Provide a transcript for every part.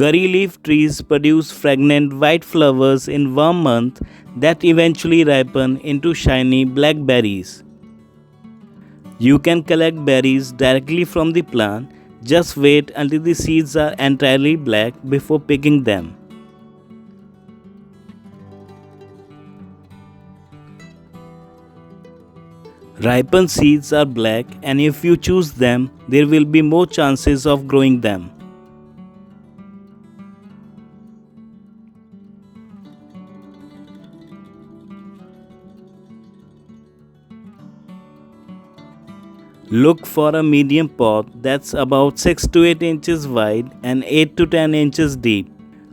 Curry leaf trees produce fragrant white flowers in warm months that eventually ripen into shiny black berries. You can collect berries directly from the plant. Just wait until the seeds are entirely black before picking them. Ripened seeds are black, and if you choose them, there will be more chances of growing them. Look for a medium pot that's about 6 to 8 inches wide and 8 to 10 inches deep.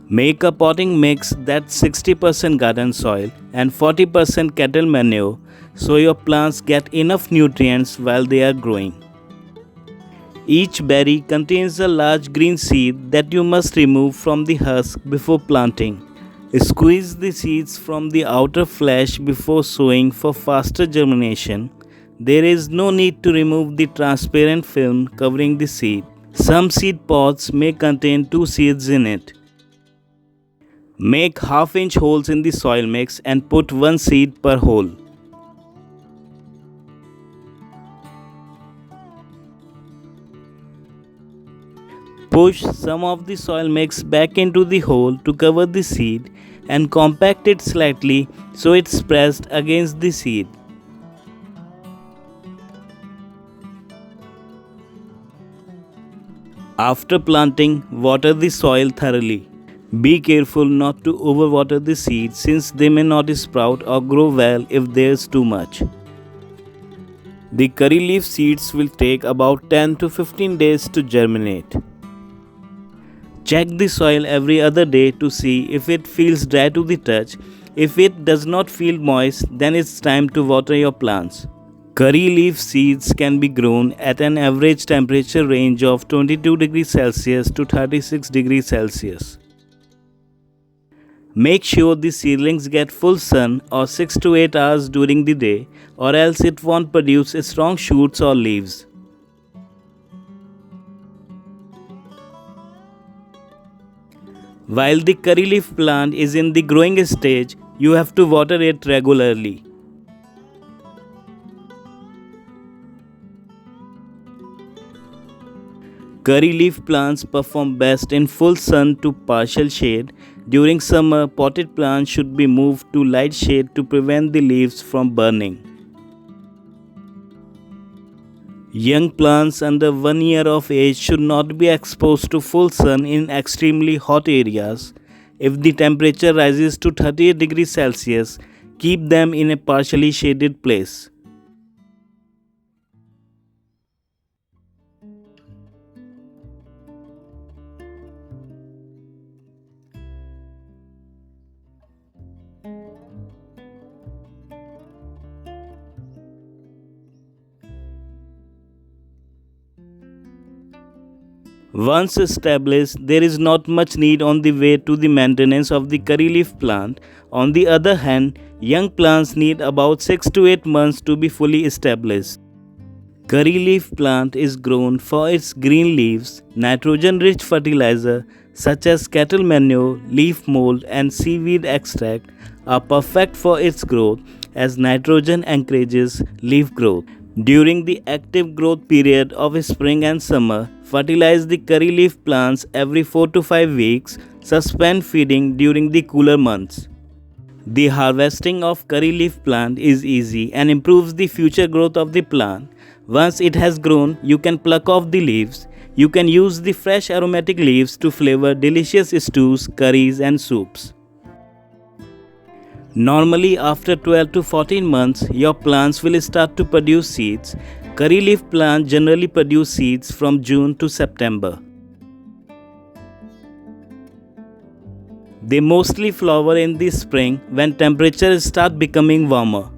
Make a potting mix that's 60% garden soil and 40% cattle manure so your plants get enough nutrients while they are growing. Each berry contains a large green seed that you must remove from the husk before planting. Squeeze the seeds from the outer flesh before sowing for faster germination. There is no need to remove the transparent film covering the seed. Some seed pods may contain 2 seeds in it. Make half-inch holes in the soil mix and put 1 seed per hole. Push some of the soil mix back into the hole to cover the seed and compact it slightly so it's pressed against the seed. After planting, water the soil thoroughly. Be careful not to overwater the seeds since they may not sprout or grow well if there's too much. The curry leaf seeds will take about 10 to 15 days to germinate. Check the soil every other day to see if it feels dry to the touch. If it does not feel moist, then it's time to water your plants. Curry leaf seeds can be grown at an average temperature range of 22 degrees Celsius to 36 degrees Celsius. Make sure the seedlings get full sun or 6 to 8 hours during the day, or else it won't produce strong shoots or leaves. While the curry leaf plant is in the growing stage, you have to water it regularly. Curry leaf plants perform best in full sun to partial shade. During summer, potted plants should be moved to light shade to prevent the leaves from burning. Young plants under 1 year of age should not be exposed to full sun in extremely hot areas. If the temperature rises to 38 degrees Celsius, keep them in a partially shaded place. Once established, there is not much need on the way to the maintenance of the curry leaf plant. On the other hand, young plants need about 6 to 8 months to be fully established. Curry leaf plant is grown for its green leaves. Nitrogen-rich fertilizer such as cattle manure, leaf mold and seaweed extract are perfect for its growth as nitrogen encourages leaf growth. During the active growth period of spring and summer, fertilize the curry leaf plants every 4 to 5 weeks. Suspend feeding during the cooler months. The harvesting of curry leaf plant is easy and improves the future growth of the plant. Once it has grown, you can pluck off the leaves. You can use the fresh aromatic leaves to flavor delicious stews, curries and soups. Normally, after 12 to 14 months, your plants will start to produce seeds. Curry leaf plants generally produce seeds from June to September. They mostly flower in the spring when temperatures start becoming warmer.